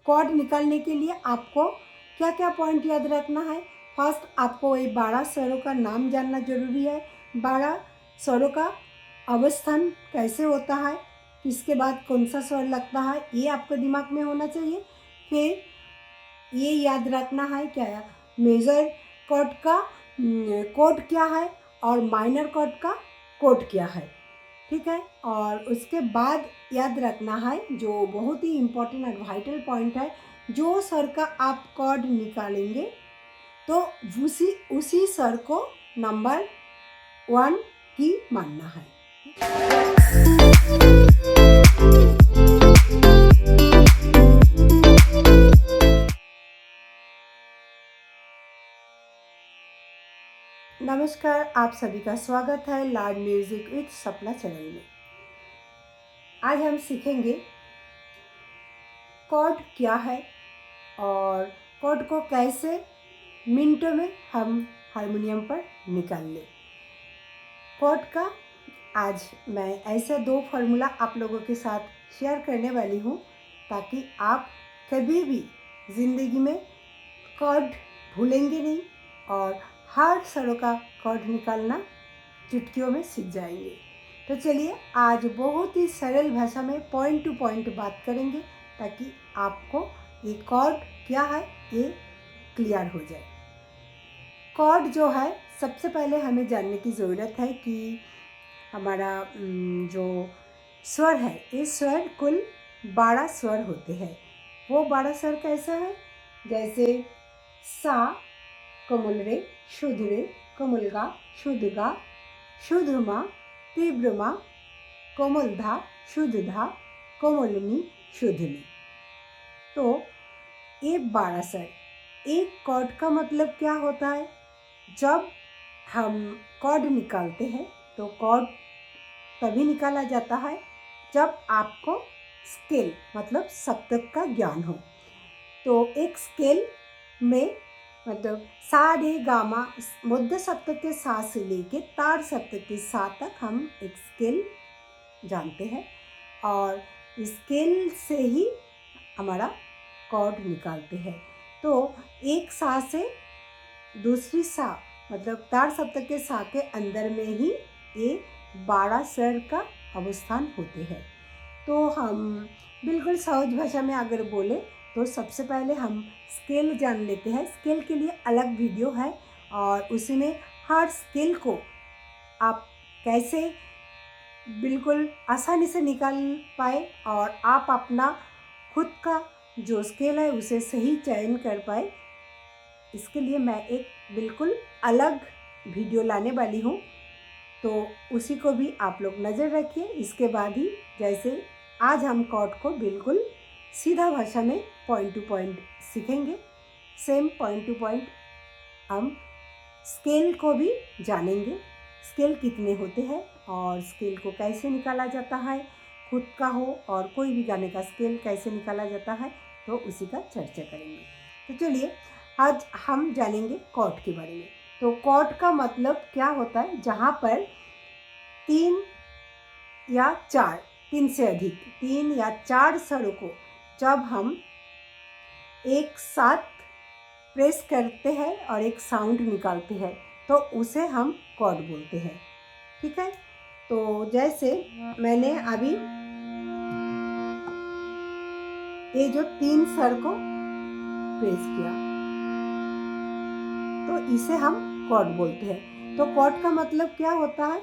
Cord निकालने के लिए आपको क्या क्या पॉइंट याद रखना है। फर्स्ट आपको ये 12 स्वरों का नाम जानना जरूरी है। 12 स्वरों का अवस्थान कैसे होता है, किसके बाद कौन सा स्वर लगता है, ये आपको दिमाग में होना चाहिए। फिर ये याद रखना है क्या मेजर कॉर्ड का कोड क्या है और माइनर कॉर्ड का कोड क्या है, ठीक है। और उसके बाद याद रखना है जो बहुत ही इम्पोर्टेंट और वाइटल पॉइंट है, जो स्वर का आप कॉर्ड निकालेंगे तो उसी स्वर को नंबर 1 की मानना है। नमस्कार, आप सभी का स्वागत है लर्न म्यूजिक विद सपना चैनल में। आज हम सीखेंगे कॉर्ड क्या है और कॉर्ड को कैसे मिनटों में हम हारमोनियम पर निकाल लें। कॉर्ड का आज मैं ऐसा 2 फार्मूला आप लोगों के साथ शेयर करने वाली हूँ ताकि आप कभी भी ज़िंदगी में कॉर्ड भूलेंगे नहीं और हर स्वरों का कॉर्ड निकालना चुटकियों में सीख जाएंगे। तो चलिए आज बहुत ही सरल भाषा में पॉइंट टू पॉइंट बात करेंगे ताकि आपको ये कॉर्ड क्या है ये क्लियर हो जाए। कॉर्ड जो है सबसे पहले हमें जानने की ज़रूरत है कि हमारा जो स्वर है, ये स्वर कुल 12 स्वर होते हैं। वो 12 स्वर कैसा है, जैसे सा, कोमल रे, शुद्ध रे, कोमल गा, शुद्ध गा, शुद्ध मा, तीव्र मा, कोमल धा, शुद्ध धा, कोमलनी, शुद्धनी। तो ये 12 स्वर। एक कॉर्ड का मतलब क्या होता है, जब हम कॉर्ड निकालते हैं तो कॉर्ड तभी निकाला जाता है जब आपको स्केल मतलब सप्तक का ज्ञान हो। तो एक स्केल में मतलब सा रे गामा मध्य सप्तक के सा से लेके ताड़ सप्तक के सा तक हम एक स्केल जानते हैं और स्केल से ही हमारा कॉर्ड निकालते हैं। तो एक सा से दूसरी सा मतलब ताड़ सप्तक के सा के अंदर में ही ये 12 स्वर का अवस्थान होते हैं। तो हम बिल्कुल सहज भाषा में अगर बोले तो सबसे पहले हम स्केल जान लेते हैं। स्केल के लिए अलग वीडियो है और उसी में हर स्केल को आप कैसे बिल्कुल आसानी से निकाल पाए और आप अपना खुद का जो स्केल है उसे सही चयन कर पाए, इसके लिए मैं एक बिल्कुल अलग वीडियो लाने वाली हूँ। तो उसी को भी आप लोग नज़र रखिए। इसके बाद ही जैसे आज हम कॉर्ड को बिल्कुल सीधा भाषा में पॉइंट टू पॉइंट सीखेंगे, सेम पॉइंट टू पॉइंट हम स्केल को भी जानेंगे। स्केल कितने होते हैं और स्केल को कैसे निकाला जाता है, खुद का हो और कोई भी गाने का स्केल कैसे निकाला जाता है, तो उसी का चर्चा करेंगे। तो चलिए आज हम जानेंगे कॉर्ड के बारे में। तो कॉर्ड का मतलब क्या होता है, जहाँ पर 3 या 4, 3 से अधिक 3 या 4 स्वरों को जब हम एक साथ प्रेस करते हैं और एक साउंड निकालते हैं तो उसे हम कॉर्ड बोलते हैं, ठीक है। तो जैसे मैंने अभी ये जो 3 स्वर को प्रेस किया तो इसे हम कॉर्ड बोलते हैं। तो कॉर्ड का मतलब क्या होता है,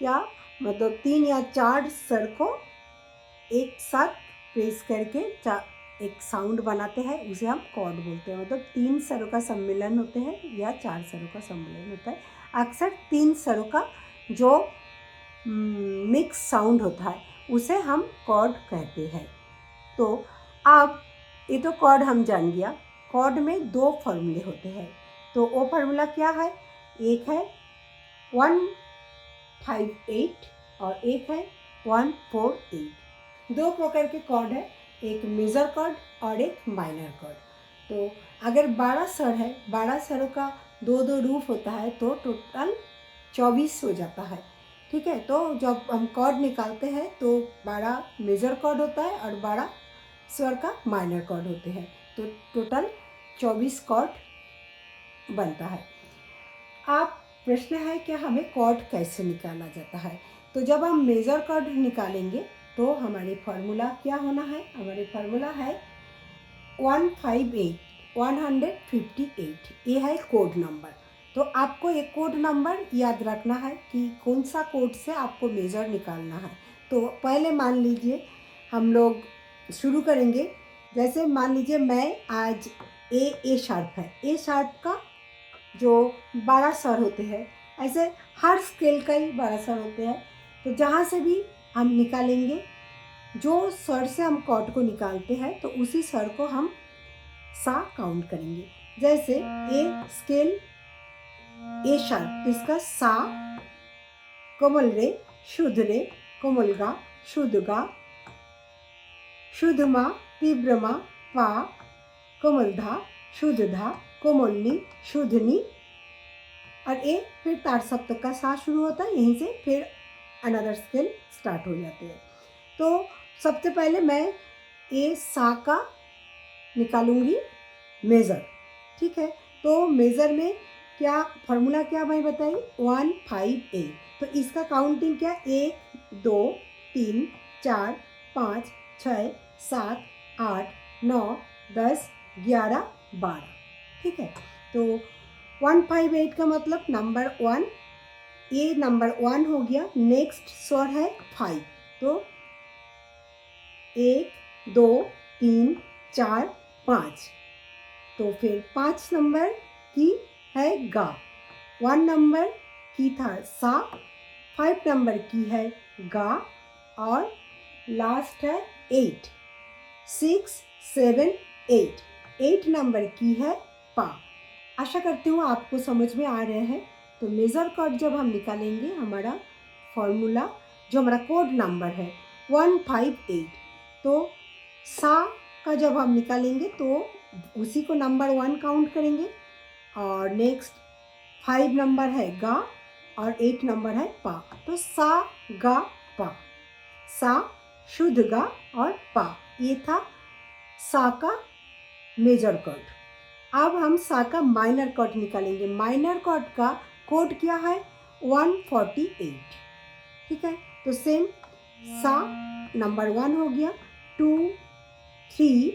क्या मतलब 3 या 4 स्वर को एक साथ प्रेस करके एक साउंड बनाते हैं, उसे हम कॉर्ड बोलते हैं। मतलब 3 स्वरों का सम्मेलन होते हैं या 4 स्वरों का सम्मेलन होता है। अक्सर 3 स्वरों का जो मिक्स साउंड होता है उसे हम कॉर्ड कहते हैं। तो अब ये तो कॉर्ड हम जान गया। कॉर्ड में 2 फार्मूले होते हैं। तो वो फार्मूला क्या है, एक है 158 और एक है 148। 2 प्रकार के कॉर्ड है, एक मेजर कॉर्ड और एक माइनर कॉर्ड। तो अगर 12 स्वर है, 12 स्वरों का 2-2 रूप होता है तो टोटल 24 हो जाता है, ठीक है। तो जब हम कॉर्ड निकालते हैं तो 12 मेजर कॉर्ड होता है और 12 स्वर का माइनर कॉर्ड होते हैं। तो टोटल 24 कॉर्ड बनता है। आप प्रश्न है कि हमें कॉर्ड कैसे निकाला जाता है। तो जब हम मेजर कॉर्ड निकालेंगे तो हमारे फार्मूला क्या होना है, हमारे फार्मूला है 158 ये है कोड नंबर। तो आपको एक कोड नंबर याद रखना है कि कौन सा कोड से आपको मेजर निकालना है। तो पहले मान लीजिए हम लोग शुरू करेंगे। जैसे मान लीजिए मैं आज ए शार्प है, ए शार्प का जो 12 स्वर होते हैं, ऐसे हर स्केल का ही 12 स्वर होते हैं। तो जहाँ से भी हम निकालेंगे, जो स्वर से हम कॉर्ड को निकालते हैं तो उसी स्वर को हम सा काउंट करेंगे। जैसे ए स्केल ए शार्प, तो इसका सा, कोमल रे, शुद्ध रे, कोमल गा, शुद्ध गा, शुद्ध मा, तीव्र मा, पा, कोमल धा, शुद्ध धा, कोमल नी, शुद्ध नी, और ए फिर तार सप्तक का सा शुरू होता है, यहीं से फिर अनदर स्केल स्टार्ट हो जाते हैं। तो सबसे पहले मैं ए सा का निकालूंगी मेज़र, ठीक है। तो मेज़र में क्या फॉर्मूला क्या मैं बताई, 158। तो इसका काउंटिंग क्या, 1 2 3 4 5 6 7 8 9 10 11 12, ठीक है। तो 158 का मतलब नंबर 1, ये नंबर 1 हो गया। नेक्स्ट स्वर है 5। तो 1 2 3 4 5। तो फिर 5 नंबर की है गा, 1 नंबर की था सा, 5 नंबर की है गा, और लास्ट है 8, 6 7 8, 8 नंबर की है पा। आशा करती हूँ आपको समझ में आ रहे हैं। तो मेजर कॉर्ड जब हम निकालेंगे, हमारा फॉर्मूला जो हमारा कोड नंबर है 158। तो सा का जब हम निकालेंगे तो उसी को नंबर 1 काउंट करेंगे, और नेक्स्ट 5 नंबर है गा और 8 नंबर है पा। तो सा गा पा, सा, शुद्ध गा और पा, ये था सा का मेजर कॉर्ड। अब हम सा का माइनर कॉर्ड निकालेंगे। माइनर कॉर्ड का कोड क्या है, 148, ठीक है। तो सेम सा नंबर 1 हो गया, 2 3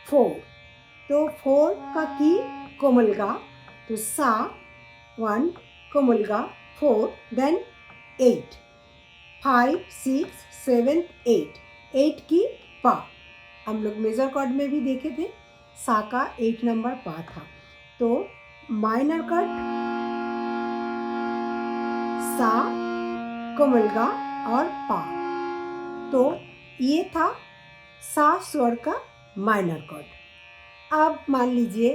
4। तो 4 का की कोमल गा, तो सा 1 कोमल गा 4, देन 8 5 6 7 8, 8 की पा। हम लोग मेजर कॉर्ड में भी देखे थे, सा का 8 नंबर पा था। तो माइनर कॉर्ड सा, कोमल गा और पा। तो ये था सा स्वर का माइनर कॉर्ड। अब मान लीजिए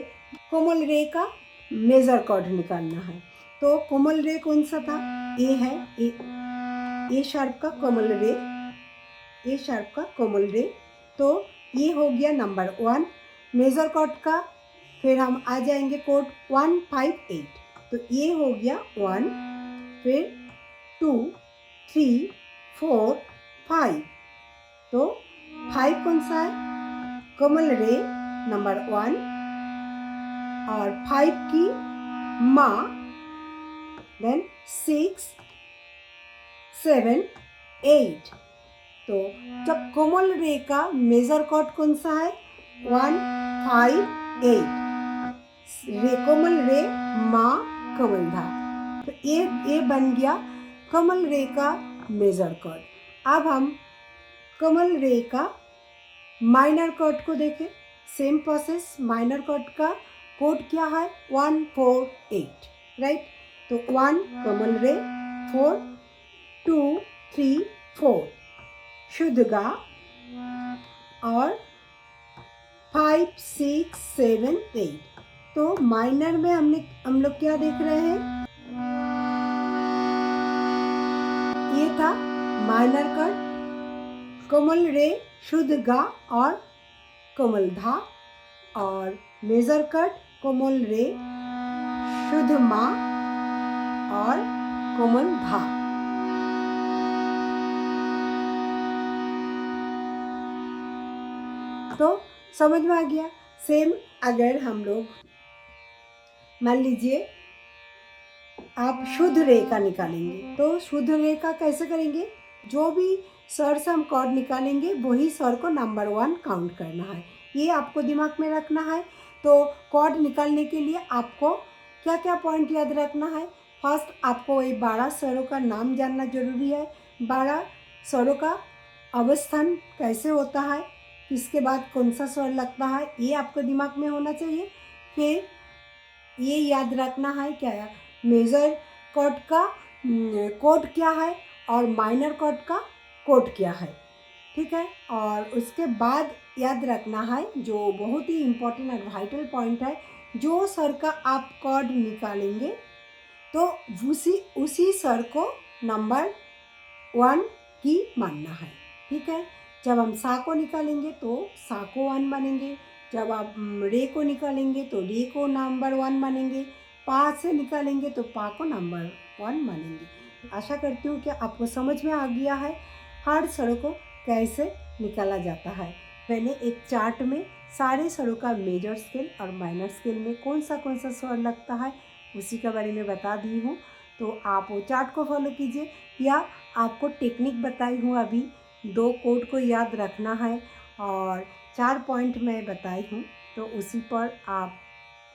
कोमल रे का मेजर कॉर्ड निकालना है। तो कोमल रे कौन सा था, ए है, ए शार्प का कोमल रे, ए शार्प का कोमल रे। तो ये हो गया नंबर 1 मेजर कॉर्ड का। फिर हम आ जाएंगे कोड 158। तो ये हो गया 1, फिर 2 3 4 5। तो 5 कौन सा है, कोमल रे नंबर 1, और 5 की मा, देन 6 7 8। तो जब कोमल रे का मेजर कॉर्ड कौन सा है, 158, रे कोमल रे मा कोमल धा। तो ये बन गया कोमल रे का मेजर कॉर्ड। अब हम कोमल रे का माइनर कॉर्ड को देखें। सेम प्रोसेस, माइनर कॉर्ड का कोड क्या है, 148, राइट। तो 1 कोमल रे, 4 2 3 4 शुद्ध गा, और 5 6 7 8। तो माइनर में हम लोग क्या देख रहे हैं, ये था माइनर कॉर्ड, कोमल रे, शुद्ध गा और कोमल धा, और मेजर कॉर्ड कोमल रे, शुद्ध मा और कोमल धा। तो समझ में आ गया। सेम अगर हम लोग मान लीजिए आप शुद्ध रेखा निकालेंगे, तो शुद्ध रेखा कैसे करेंगे? जो भी स्वर से हम कॉर्ड निकालेंगे वही स्वर को नंबर 1 काउंट करना है, ये आपको दिमाग में रखना है। तो कॉर्ड निकालने के लिए आपको क्या क्या पॉइंट याद रखना है? फर्स्ट, आपको वही 12 स्वरों का नाम जानना जरूरी है। 12 स्वरों का अवस्थान कैसे होता है, किसके बाद कौन सा स्वर लगता है, ये आपको दिमाग में होना चाहिए। फिर ये याद रखना है क्या मेजर कॉर्ड का कोड क्या है और माइनर कॉर्ड का कोड क्या है, ठीक है। और उसके बाद याद रखना है जो बहुत ही इम्पोर्टेंट और वाइटल पॉइंट है, जो स्वर का आप कॉर्ड निकालेंगे तो उसी स्वर को नंबर 1 की मानना है, ठीक है। जब हम सा को निकालेंगे तो सा को 1 मानेंगे, जब आप रे को निकालेंगे तो रे को नंबर 1 मानेंगे, पा से निकालेंगे तो पा को नंबर 1 मानेंगे। आशा करती हूँ कि आपको समझ में आ गया है हर स्वरों को कैसे निकाला जाता है। मैंने एक चार्ट में सारे स्वरों का मेजर स्केल और माइनर स्केल में कौन सा स्वर लगता है उसी के बारे में बता दी हूँ। तो आप वो चार्ट को फॉलो कीजिए, या आपको टेक्निक बताई हूँ अभी, 2 कोड को याद रखना है और 4 पॉइंट मैं बताई हूँ, तो उसी पर आप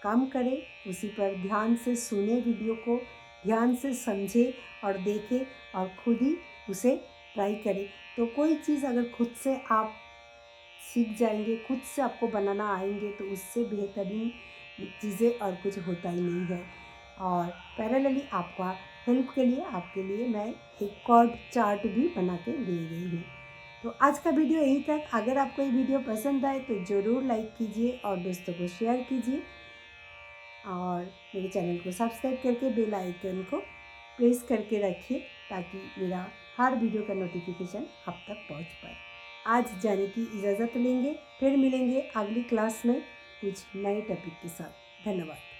काम करें, उसी पर ध्यान से सुने, वीडियो को ध्यान से समझे और देखें और खुद ही उसे ट्राई करें। तो कोई चीज़ अगर खुद से आप सीख जाएंगे, खुद से आपको बनाना आएंगे, तो उससे बेहतरीन चीज़ें और कुछ होता ही नहीं है। और पैरेलली आपका हेल्प के लिए आपके लिए मैं एक कॉर्ड चार्ट भी बना के दे रही हूँ। तो आज का वीडियो यहीं तक। अगर आपको ये वीडियो पसंद आए तो ज़रूर लाइक कीजिए और दोस्तों को शेयर कीजिए, और मेरे चैनल को सब्सक्राइब करके बेल आइकन को प्रेस करके रखिए ताकि मेरा हर वीडियो का नोटिफिकेशन आप तक पहुंच पाए। आज जाने की इजाज़त लेंगे, फिर मिलेंगे अगली क्लास में कुछ नए टॉपिक के साथ। धन्यवाद।